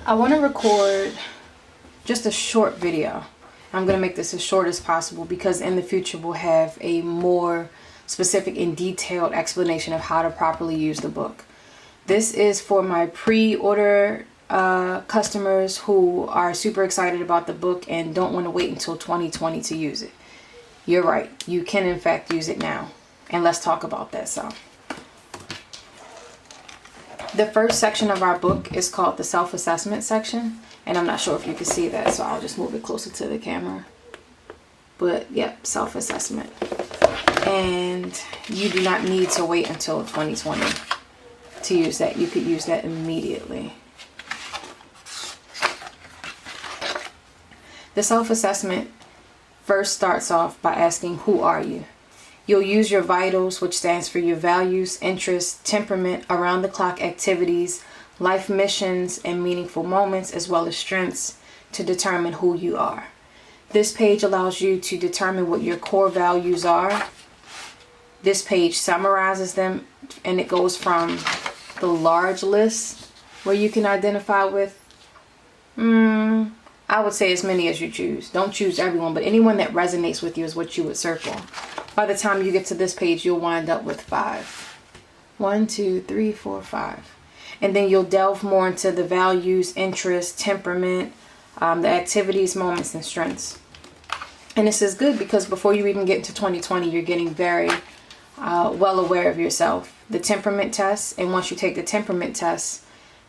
I want to record just a short video. I'm going to make this as short as possible because in the future we'll have a more specific and detailed explanation of how to properly use the book. This is for my pre-order customers who are super excited about the book and don't want to wait until 2020 to use it. You're right, you can in fact use it now, and let's talk about that some. The first section of our book is called the self-assessment section, and I'm not sure if you can see that, so I'll just move it closer to the camera. But yep, self-assessment. And you do not need to wait until 2020 to use that. You could use that immediately. The self-assessment first starts off by asking, who are you? You'll use your vitals, which stands for your values, interests, temperament, around-the-clock activities, life missions, and meaningful moments, as well as strengths, to determine who you are. This page allows you to determine what your core values are. This page summarizes them, and it goes from the large list, where you can identify with, I would say as many as you choose. Don't choose everyone, but anyone that resonates with you is what you would circle. By the time you get to this page, you'll wind up with 5. 1, 2, 3, 4, 5. And then you'll delve more into the values, interests, temperament, the activities, moments, and strengths. And this is good because before you even get into 2020, you're getting very well aware of yourself. The temperament test, and once you take the temperament test,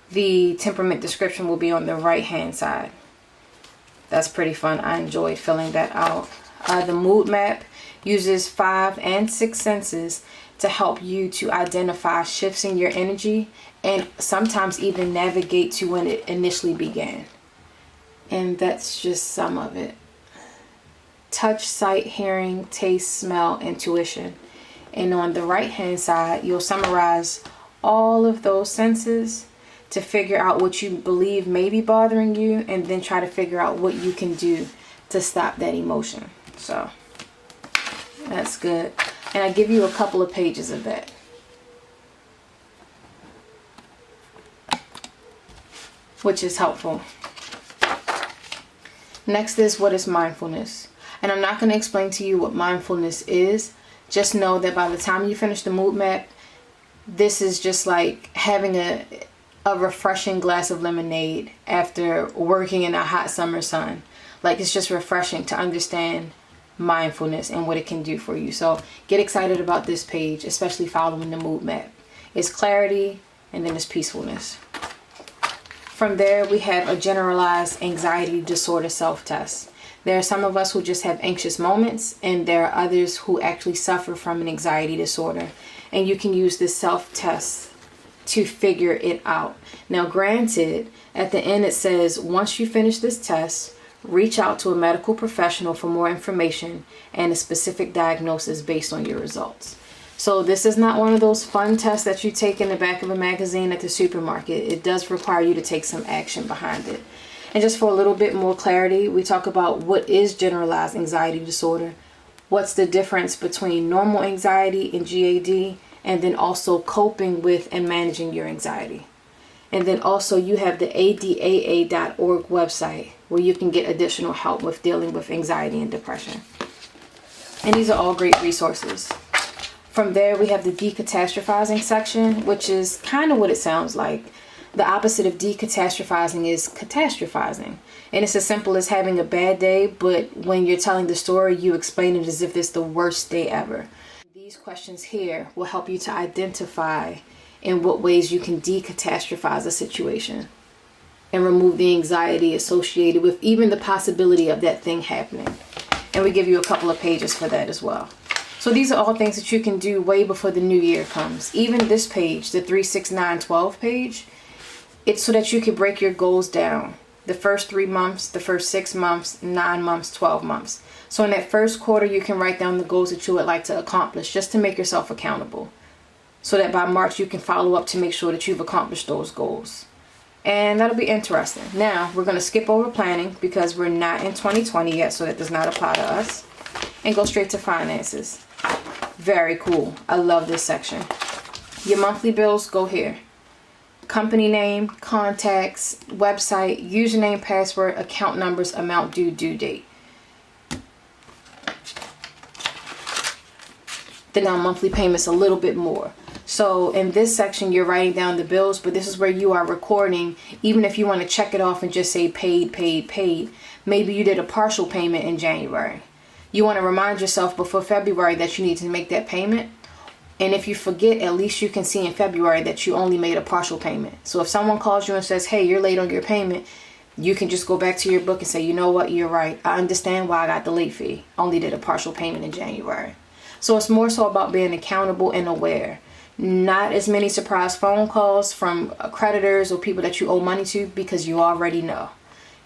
the temperament description will be on the right-hand side. That's pretty fun. I enjoyed filling that out. The mood map uses 5 and 6 senses to help you to identify shifts in your energy and sometimes even navigate to when it initially began. And that's just some of it. Touch, sight, hearing, taste, smell, intuition. And on the right hand side, you'll summarize all of those senses to figure out what you believe may be bothering you, and then try to figure out what you can do to stop that emotion. So that's good. And I give you a couple of pages of that. Which is helpful. Next is, what is mindfulness? And I'm not going to explain to you what mindfulness is. Just know that by the time you finish the mood map, this is just like having a refreshing glass of lemonade after working in a hot summer sun. Like, it's just refreshing to understand mindfulness and what it can do for you. So get excited about this page, especially following the mood map. It's clarity, and then it's peacefulness. From there, we have a generalized anxiety disorder self-test. There are some of us who just have anxious moments, and there are others who actually suffer from an anxiety disorder. And you can use this self-test to figure it out. Now, granted, at the end it says, once you finish this test, reach out to a medical professional for more information and a specific diagnosis based on your results. So this is not one of those fun tests that you take in the back of a magazine at the supermarket. It does require you to take some action behind it. And just for a little bit more clarity, we talk about what is generalized anxiety disorder, what's the difference between normal anxiety and GAD, and then also coping with and managing your anxiety. And then also you have the ADAA.org website where you can get additional help with dealing with anxiety and depression. And these are all great resources. From there, we have the decatastrophizing section, which is kind of what it sounds like. The opposite of decatastrophizing is catastrophizing. And it's as simple as having a bad day, but when you're telling the story, you explain it as if it's the worst day ever. These questions here will help you to identify in what ways you can decatastrophize a situation and remove the anxiety associated with even the possibility of that thing happening. And we give you a couple of pages for that as well. So these are all things that you can do way before the new year comes. Even this page, the 3, 6, 9, 12 page, it's so that you can break your goals down. The first 3 months, the first 6 months, 9 months, 12 months. So in that first quarter, you can write down the goals that you would like to accomplish just to make yourself accountable. So that by March, you can follow up to make sure that you've accomplished those goals. And that'll be interesting. Now, we're going to skip over planning because we're not in 2020 yet, so that does not apply to us. And go straight to finances. Very cool. I love this section. Your monthly bills go here. company name, contacts, website, username, password, account numbers, amount due, due date. Then our monthly payments a little bit more. So in this section, you're writing down the bills, but this is where you are recording. Even if you want to check it off and just say paid, paid, paid. Maybe you did a partial payment in January. You want to remind yourself before February that you need to make that payment. And if you forget, at least you can see in February that you only made a partial payment. So if someone calls you and says, hey, you're late on your payment, you can just go back to your book and say, you know what, you're right. I understand why I got the late fee. Only did a partial payment in January. So it's more so about being accountable and aware. Not as many surprise phone calls from creditors or people that you owe money to, because you already know.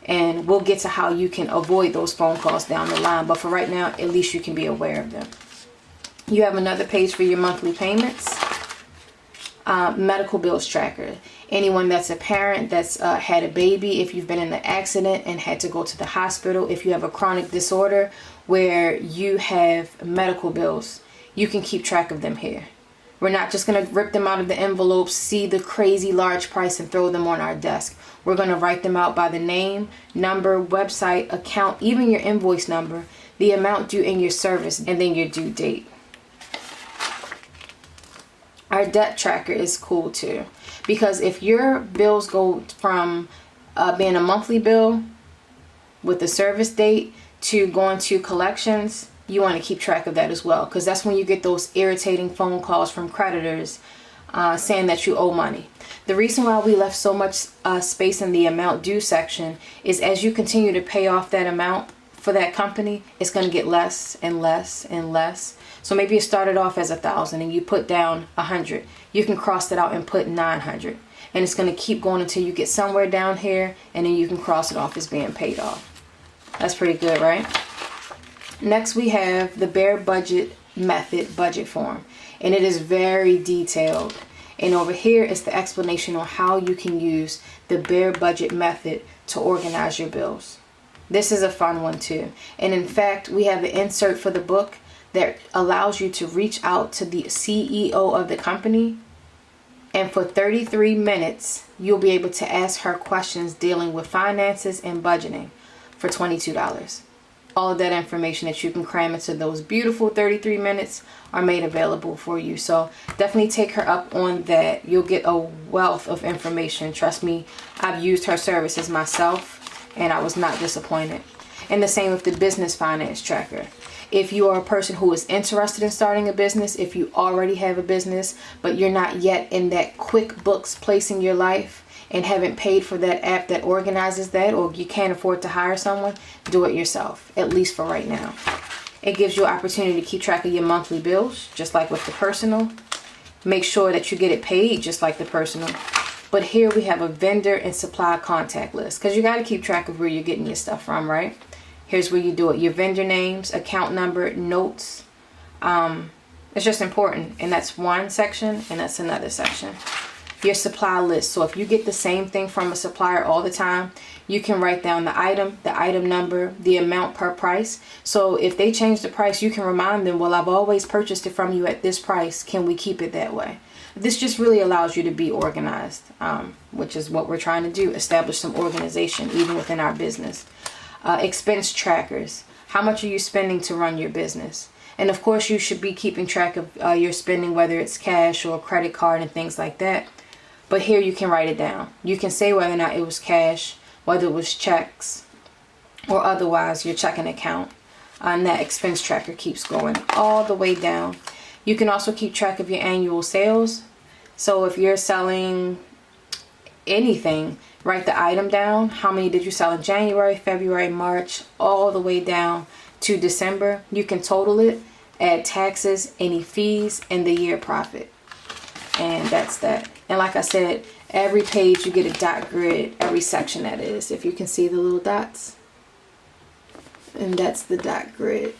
And we'll get to how you can avoid those phone calls down the line. But for right now, at least you can be aware of them. You have another page for your monthly payments. Medical bills tracker. Anyone that's a parent that's had a baby, if you've been in an accident and had to go to the hospital, if you have a chronic disorder where you have medical bills, you can keep track of them here. We're not just going to rip them out of the envelopes, see the crazy large price and throw them on our desk. We're going to write them out by the name, number, website, account, even your invoice number, the amount due in your service, and then your due date. Our debt tracker is cool too, because if your bills go from being a monthly bill with the service date to going to collections, you want to keep track of that as well, because that's when you get those irritating phone calls from creditors saying that you owe money. The reason why we left so much space in the amount due section is as you continue to pay off that amount for that company, it's going to get less and less and less. So maybe it started off as 1,000 and you put down 100. You can cross that out and put 900. And it's going to keep going until you get somewhere down here, and then you can cross it off as being paid off. That's pretty good, right? Next, we have the BareBudget method budget form, and it is very detailed. And over here is the explanation on how you can use the BareBudget method to organize your bills. This is a fun one too. And in fact, we have an insert for the book that allows you to reach out to the CEO of the company, and for 33 minutes, you'll be able to ask her questions dealing with finances and budgeting for $22. All of that information that you can cram into those beautiful 33 minutes are made available for you. So definitely take her up on that. You'll get a wealth of information. Trust me, I've used her services myself and I was not disappointed. And the same with the business finance tracker. If you are a person who is interested in starting a business, if you already have a business, but you're not yet in that QuickBooks place in your life and haven't paid for that app that organizes that, or you can't afford to hire someone, do it yourself, at least for right now. It gives you an opportunity to keep track of your monthly bills, just like with the personal. Make sure that you get it paid, just like the personal. But here we have a vendor and supply contact list, because you got to keep track of where you're getting your stuff from, right? Here's where you do it. Your vendor names, account number, notes. It's just important. And that's one section, and that's another section. Your supply list. So if you get the same thing from a supplier all the time, you can write down the item number, the amount per price. So if they change the price, you can remind them, well, I've always purchased it from you at this price. Can we keep it that way? This just really allows you to be organized, which is what we're trying to do, establish some organization even within our business. Expense trackers. How much are you spending to run your business? And of course, you should be keeping track of your spending, whether it's cash or credit card and things like that. But here you can write it down. You can say whether or not it was cash, whether it was checks, or otherwise your checking account. And that expense tracker keeps going all the way down. You can also keep track of your annual sales. So if you're selling anything, write the item down. How many did you sell in January, February, March, all the way down to December. You can total it, add taxes, any fees, and the year profit. And that's that. And like I said, every page you get a dot grid, every section that is, if you can see the little dots. And that's the dot grid.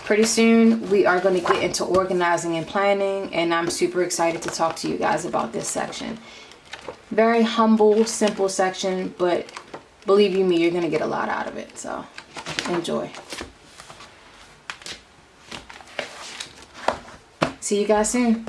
Pretty soon we are going to get into organizing and planning, and I'm super excited to talk to you guys about this section. Very humble, simple section, but believe you me, you're going to get a lot out of it. So enjoy. See you guys soon.